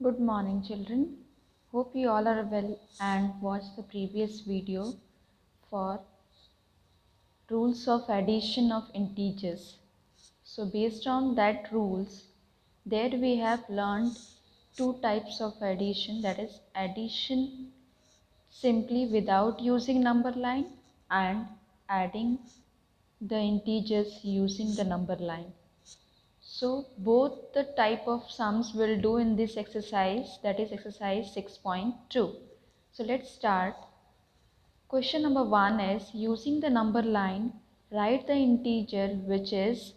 Good morning, children. Hope you all are well and watched the previous video for rules of addition of integers. So based on that rules, there we have learned two types of addition, that is addition simply without using number line and adding the integers using the number line. So both the type of sums will do in this exercise, that is exercise 6.2. So let's start. Question number 1 is using the number line, write the integer which is,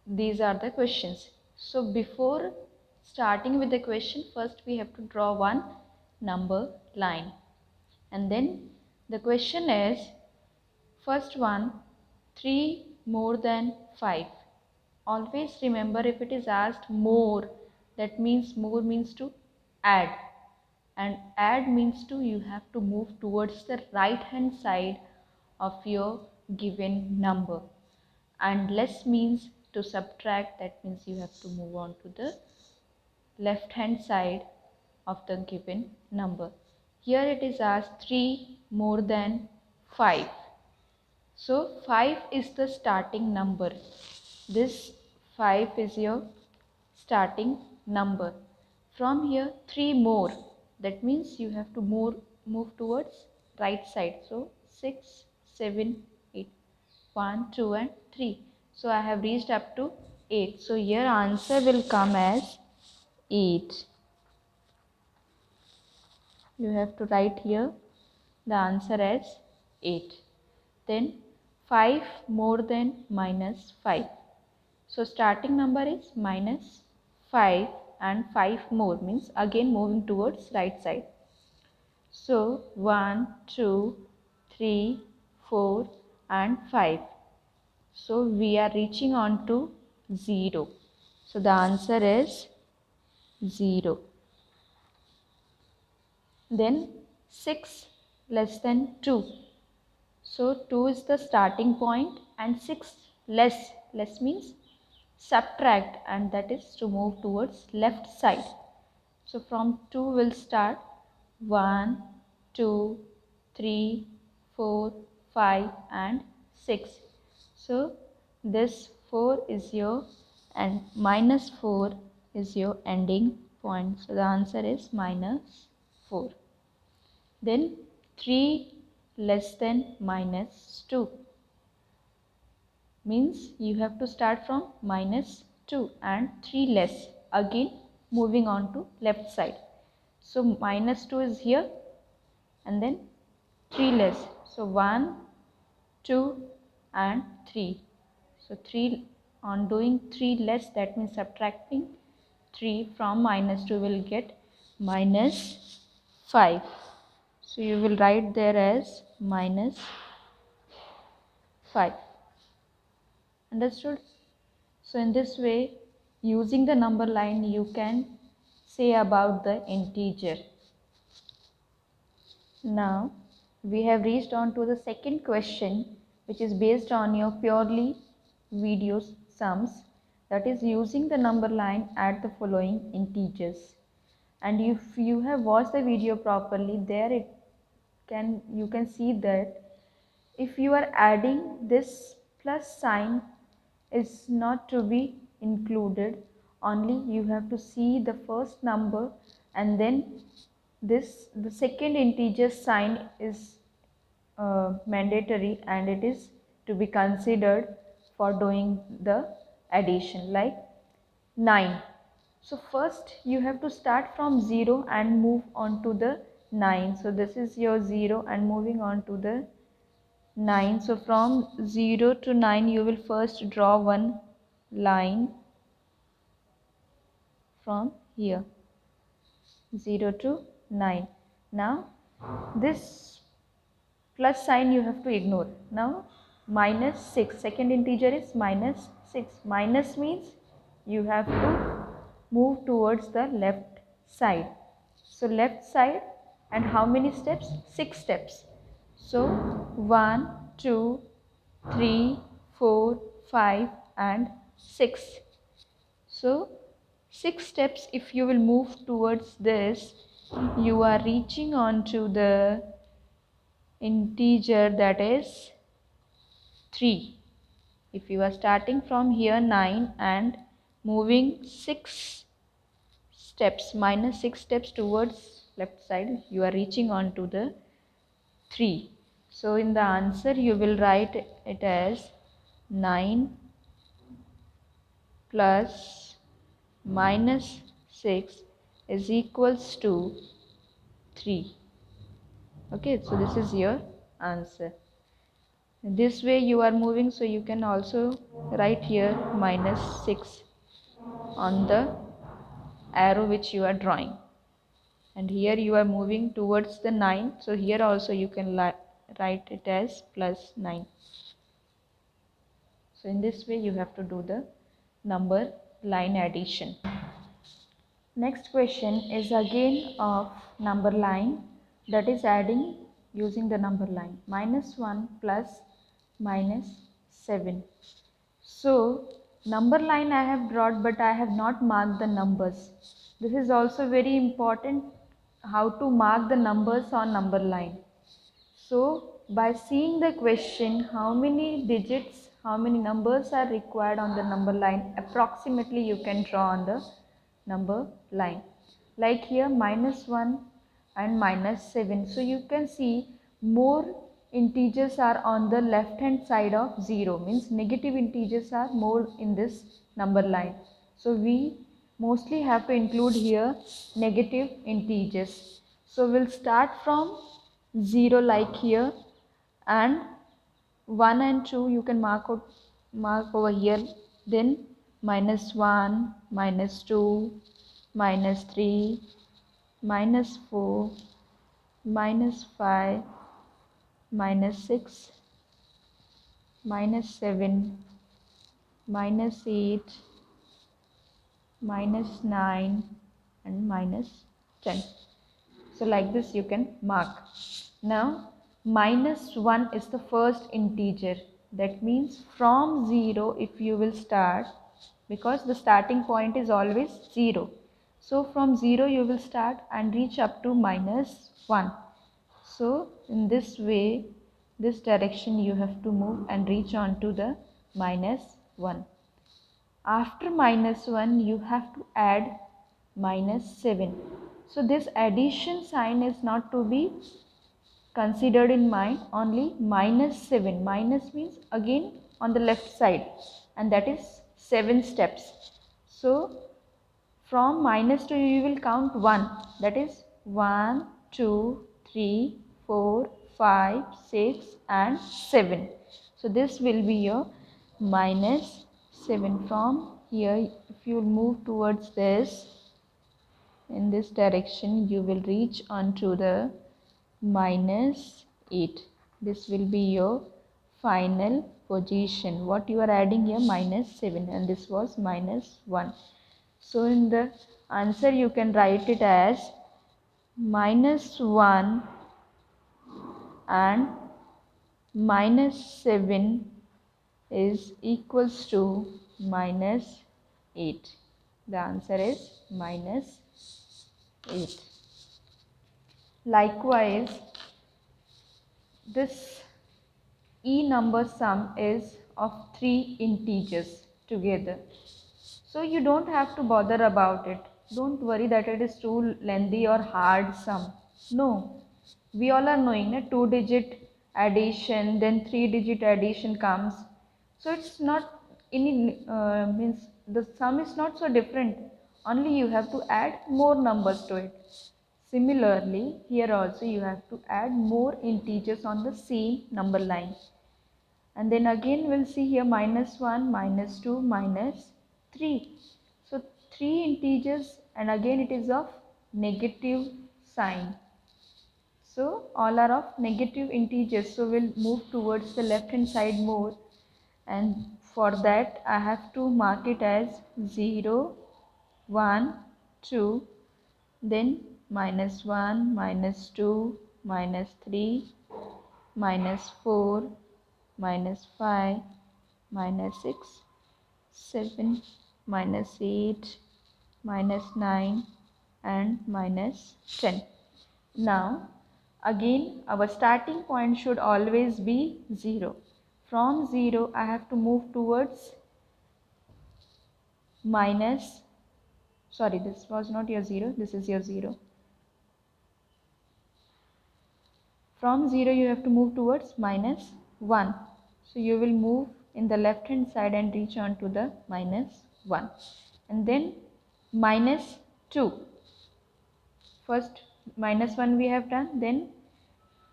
these are the questions. So before starting with the question, first we have to draw one number line. And then the question is, first one, 3 more than 5. Always remember, if it is asked more, that means more means to add, and add means to you have to move towards the right hand side of your given number, and less means to subtract, that means you have to move on to the left hand side of the given number. Here it is asked 3 more than 5. So 5 is the starting number. This 5 is your starting number. From here 3 more. That means you have to move towards right side. So 6, 7, 8. 1, 2 and 3. So I have reached up to 8. So your answer will come as 8. You have to write here the answer as 8. Then 5 more than minus 5. So starting number is minus 5 and 5 more means again moving towards right side. So 1, 2, 3, 4 and 5. So we are reaching on to 0. So the answer is 0. Then 6 less than 2. So 2 is the starting point and 6 less means subtract, and that is to move towards left side. So from 2 will start 1, 2, 3, 4, 5 and 6. So this 4 is your, and minus 4 is your ending point. So the answer is minus 4. Then 3 less than minus 2 means you have to start from minus 2 and 3 less, again moving on to left side. So minus 2 is here and then 3 less. So 1, 2 and 3. So 3 on doing 3 less, that means subtracting 3 from minus 2 will get minus 5. So you will write there as minus 5. Understood? So in this way, using the number line, you can say about the integer. Now we have reached on to the second question, which is based on your purely video sums, that is using the number line at the following integers. And if you have watched the video properly, there you can see that if you are adding, this plus sign is not to be included. Only you have to see the first number, and then the second integer sign is mandatory, and it is to be considered for doing the addition, like 9. So first you have to start from 0 and move on to the 9. So this is your 0 and moving on to the 9. So from 0 to 9 you will first draw one line from here, 0 to 9. Now this plus sign you have to ignore. Now minus 6, second integer is minus 6. Minus means you have to move towards the left side. So left side, and how many steps? 6 steps. So 1, 2, 3, 4, 5 and 6. So 6 steps if you will move towards this, you are reaching on to the integer that is 3. If you are starting from here 9 and moving 6 steps, minus 6 steps towards left side, you are reaching on to the 3. So in the answer you will write it as 9 plus minus 6 is equals to 3. Okay, so this is your answer. This way you are moving, so you can also write here minus 6 on the arrow which you are drawing. And here you are moving towards the 9, so here also you can write it as plus 9. So in this way you have to do the number line addition. Next question is again of number line, that is adding using the number line. Minus 1 plus minus 7. So number line I have drawn, but I have not marked the numbers. This is also very important, how to mark the numbers on number line. So by seeing the question, how many digits, how many numbers are required on the number line, approximately you can draw on the number line. Like here minus 1 and minus 7. So you can see more integers are on the left hand side of 0, means negative integers are more in this number line. So we mostly have to include here negative integers. So we'll start from 0 like here, and 1 and 2 you can mark over here, then minus 1, minus 2, minus 3, minus 4, minus 5, minus 6, minus 7, minus 8, minus 9 and minus 10. So like this you can mark. Now minus 1 is the first integer. That means from 0 if you will start, because the starting point is always 0. So from 0 you will start and reach up to minus 1. So in this way, this direction you have to move and reach on to the minus 1. After minus 1 you have to add minus 7. So this addition sign is not to be considered in mind, only minus 7. Minus means again on the left side, and that is 7 steps. So from minus 2 you will count 1, that is 1, 2, 3, 4, 5, 6 and 7. So this will be your minus 7. From here if you move towards this, in this direction you will reach onto the minus 8. This will be your final position. What you are adding here, minus 7, and this was minus 1. So in the answer you can write it as minus 1 and minus 7 is equals to minus 8. The answer is minus 8. Likewise, this E number sum is of 3 integers together. So you don't have to bother about it. Don't worry that it is too lengthy or hard sum. No, we all are knowing that 2-digit addition, then 3-digit addition comes. So it's not any means the sum is not so different. Only you have to add more numbers to it. Similarly, here also you have to add more integers on the same number line. And then again we'll see here minus 1, minus 2, minus 3. So 3 integers, and again it is of negative sign. So all are of negative integers. So we'll move towards the left hand side more, and for that I have to mark it as 0, 1, 2, then minus 1, minus 2, minus 3, minus 4, minus 5, minus 6, 7, minus 8, -9 and -10. Now again our starting point should always be 0. From 0 I have to move towards minus, sorry, this was not your 0, this is your 0. From 0 you have to move towards -1. So you will move in the left hand side and reach on to the -1. And then -2. First -1 we have done, then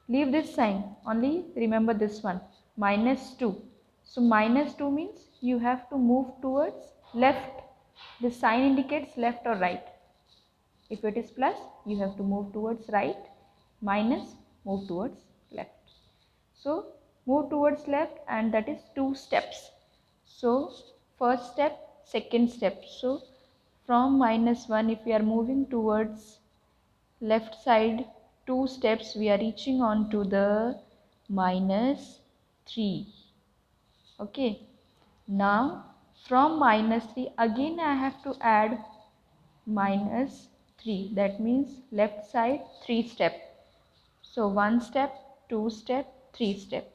leave this sign, only remember this one, -2. So -2 means you have to move towards left. This sign indicates left or right. If it is plus, you have to move towards right. Minus, move towards left. So move towards left, and that is 2 steps. So first step, second step. So from -1, if we are moving towards left side 2 steps, we are reaching on to the -3. Okay. Now from -3 again I have to add -3. That means left side 3 step. So 1 step, 2 step, 3 step.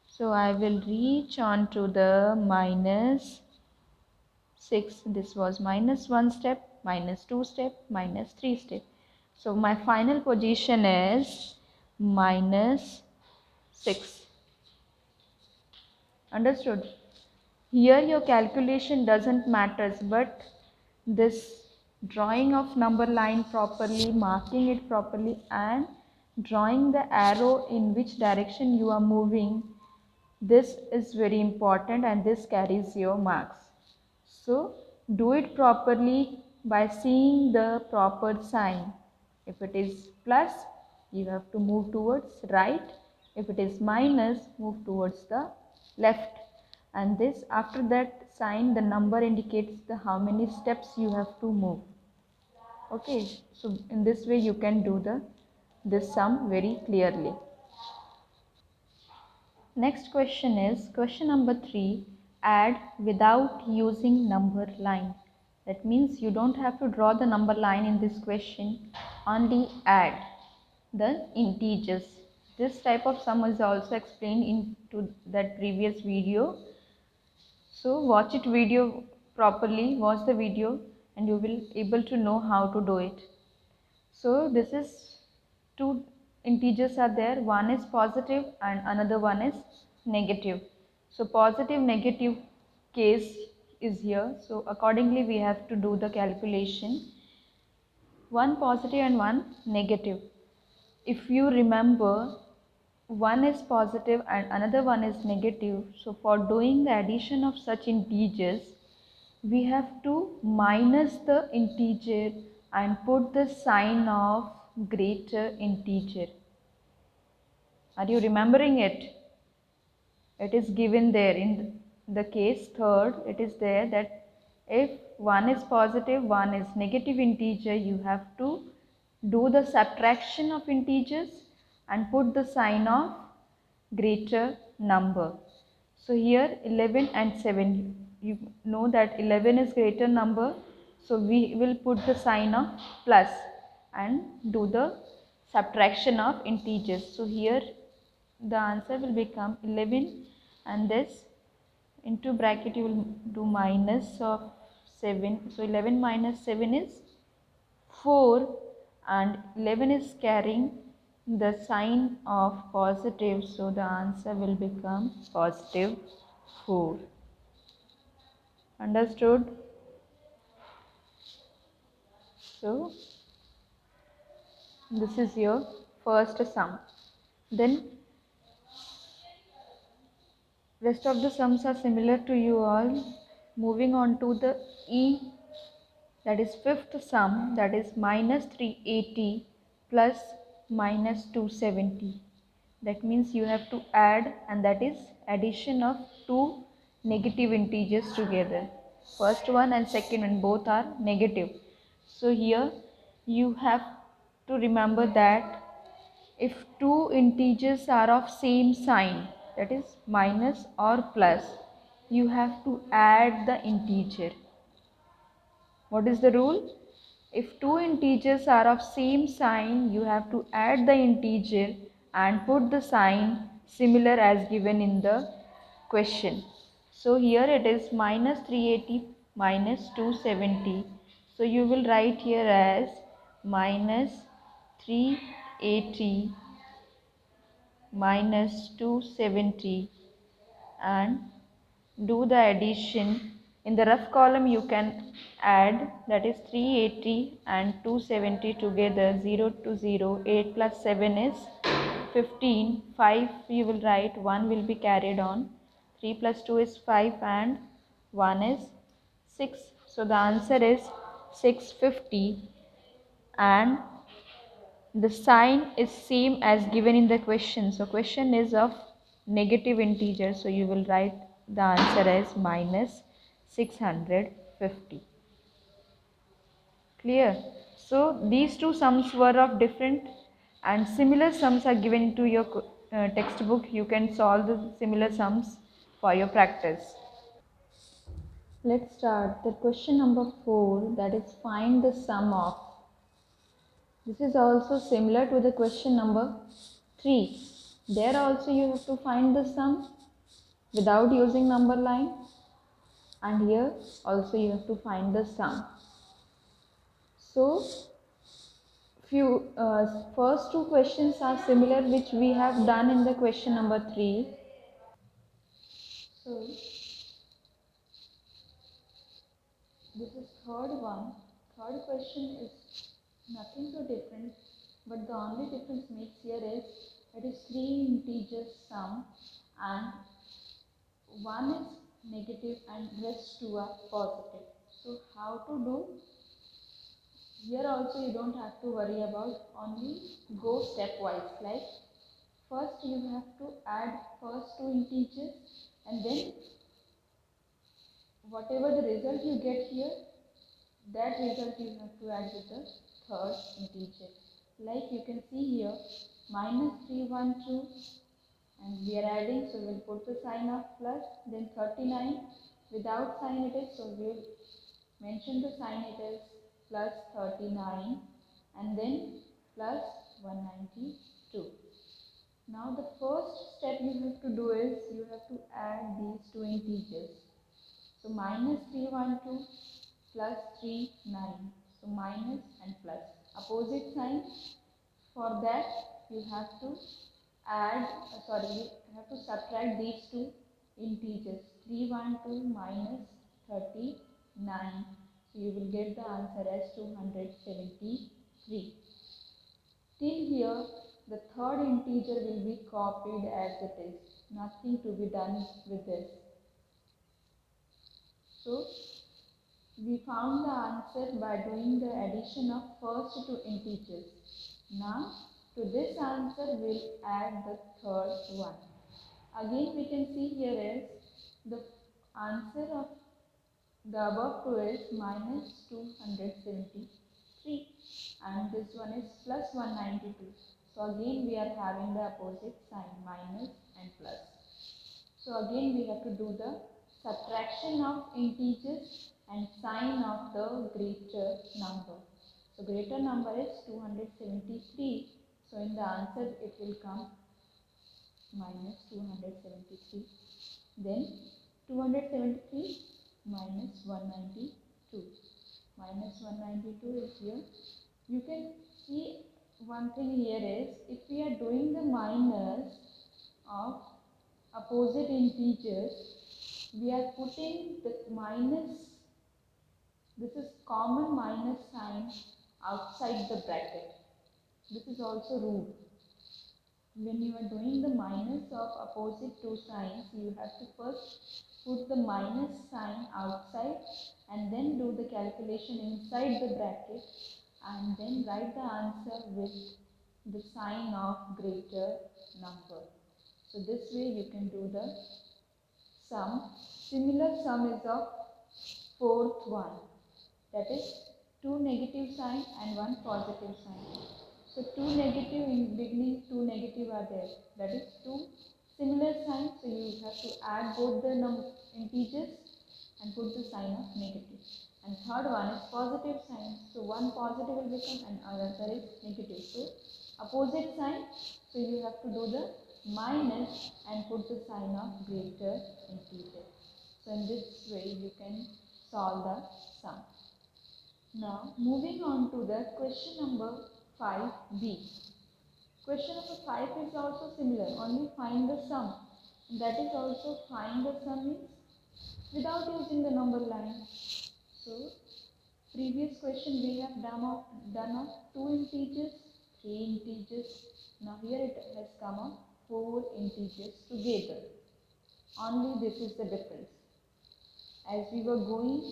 So I will reach on to the -6. This was -1 step, -2 step, -3 step. So my final position is -6. Understood? Here your calculation doesn't matter, but this drawing of number line properly, marking it properly, and drawing the arrow in which direction you are moving, this is very important, and this carries your marks. So do it properly by seeing the proper sign. If it is plus, you have to move towards right. If it is minus, move towards the left. And this, after that sign, the number indicates the how many steps you have to move. Okay, so in this way you can do this sum very clearly. Next question is question number 3. Add without using number line. That means you don't have to draw the number line in this question, only add the integers. This type of sum is also explained into that previous video. So watch it video properly, watch the video, and you will able to know how to do it. So this is two integers are there, one is positive and another one is negative. So positive negative case is here, so accordingly we have to do the calculation, one positive and one negative. If you remember, one is positive and another one is negative, so for doing the addition of such integers we have to minus the integer and put the sign of greater integer. Are you remembering it? It is given there in the case third. It is there that if one is positive, one is negative integer, you have to do the subtraction of integers and put the sign of greater number. So here 11 and 7, you know that 11 is greater number, so we will put the sign of plus and do the subtraction of integers. So here the answer will become 11, and this into bracket you will do minus of 7. So 11 minus 7 is 4, and 11 is carrying the sign of positive, so the answer will become positive 4. Understood? So this is your first sum. Then rest of the sums are similar to you all. Moving on to the E, that is fifth sum, that is minus 380 plus minus 270. That means you have to add, and that is addition of two negative integers together. First one and second one both are negative. So here you have to remember that if two integers are of same sign, that is minus or plus, you have to add the integer. What is the rule? If two integers are of same sign, you have to add the integer and put the sign similar as given in the question. So here it is minus 380 minus 270. So you will write here as minus 380 minus 270 and do the addition. In the rough column you can add, that is 380 and 270 together, 0 to 0, 8 plus 7 is 15, 5 you will write, 1 will be carried on, 3 plus 2 is 5 and 1 is 6. So the answer is 650 and the sign is same as given in the question. So question is of negative integer. So you will write the answer as minus 650. Clear? So these two sums were of different and similar sums are given to your textbook. You can solve the similar sums for your practice. Let's start the question number 4, that is find the sum of. This is also similar to the question number 3. There also you have to find the sum without using number line, and here also you have to find the sum. So first two questions are similar which we have done in the question number 3. So this is third one. Third question is nothing too different, but the only difference makes here is it is three integers sum and one is negative and rest two are positive. So how to do? Here also you don't have to worry about, only go stepwise. Like first you have to add first two integers and then whatever the result you get here, that result you have to add with the third integer. Like you can see here minus 312 and we are adding, so we'll put the sign of plus, then 39 without sign it is, so we'll mention the sign, it is plus 39 and then plus 192. Now the first step you have to do is you have to add these two integers. So minus 312 plus 39. So minus and plus. Opposite sign. For that you have to you have to subtract these two integers. 312 minus 39. So you will get the answer as 273. Till here, the third integer will be copied as it is. Nothing to be done with this. So, we found the answer by doing the addition of first two integers. Now, to this answer, we'll add the third one. Again, we can see here is the answer of the above two is minus 273 and this one is plus 192. So again we are having the opposite sign, minus and plus. So again we have to do the subtraction of integers and sign of the greater number. So greater number is 273. So in the answer it will come minus 273. Then 273 minus 192. Minus 192 is here. You can see one thing here is if we are doing the minus of opposite integers, we are putting the minus, this is common minus sign outside the bracket. This is also rule. When you are doing the minus of opposite two signs, you have to first put the minus sign outside and then do the calculation inside the bracket and then write the answer with the sign of greater number. So this way you can do the sum. Similar sum is of fourth one, that is two negative sign and one positive sign. So two negative in beginning, two negative are there. That is two similar signs. So you have to add both the integers and put the sign of negative. and third one is positive sign. So one positive will become and another is negative. So opposite sign, so you have to do the minus and put the sign of greater integer. So in this way you can solve the sum. Now moving on to the question number 5b. Question number 5 is also similar, only find the sum. That is also find the sum means without using the number line. So previous question we have done of 2 integers, 3 integers. Now here it has come of 4 integers together. Only this is the difference. As we were going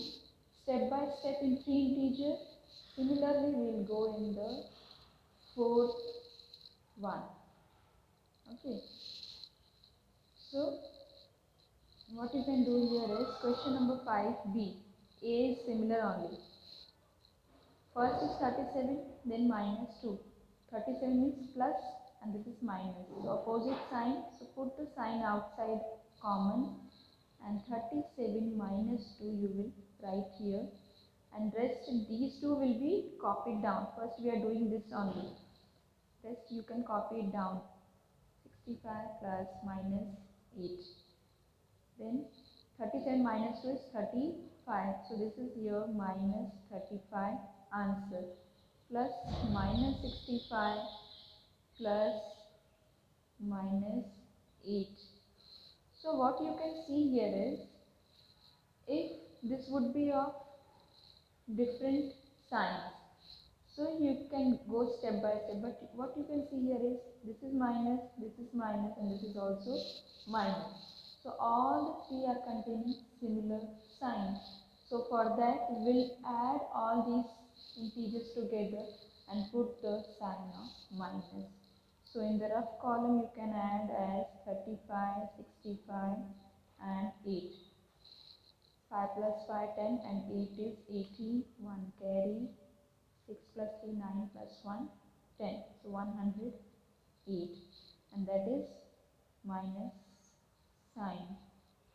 step by step in 3 integers, similarly we will go in the fourth one. Okay. So what you can do here is question number 5b. A is similar only. First is 37, then minus 2. 37 means plus and this is minus. So opposite sign, so put the sign outside common and 37 minus 2 you will write here and rest these two will be copied down. First we are doing this only. Rest you can copy it down. 65 plus minus 8. Then 37 minus 2 is 35. So this is here minus 35 answer plus minus 65 plus minus 8. So what you can see here is if this would be of different signs. So you can go step by step, but what you can see here is this is minus and this is also minus. So all the three are containing similar signs. So for that we will add all these integers together and put the sign of minus. So in the rough column you can add as 35, 65 and 8. 5 plus 5, 10 and 8 is 18, 1 carry, 6 plus 3, 9 plus 1, 10. So 108 and that is minus sign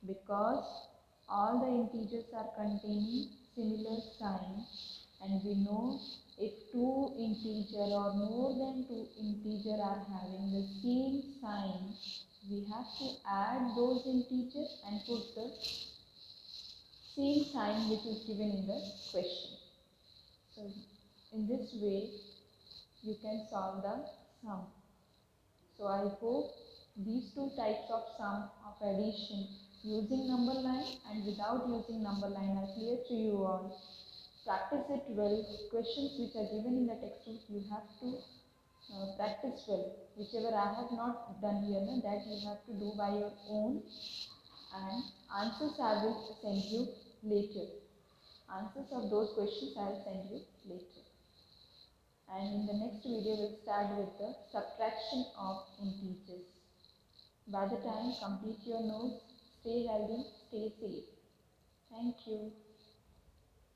because all the integers are containing similar sign and we know if two integer or more than two integer are having the same sign, we have to add those integers and put the same sign which is given in the question. So in this way you can solve the sum. So I hope these two types of sum of addition using number line and without using number line are clear to you all. Practice it well. Questions which are given in the textbook you have to practice well. Whichever I have not done here, that you have to do by your own and answers I will send you later. Answers of those questions I will send you later. And in the next video we'll start with the subtraction of integers. By the time complete your notes, stay healthy, stay safe. Thank you.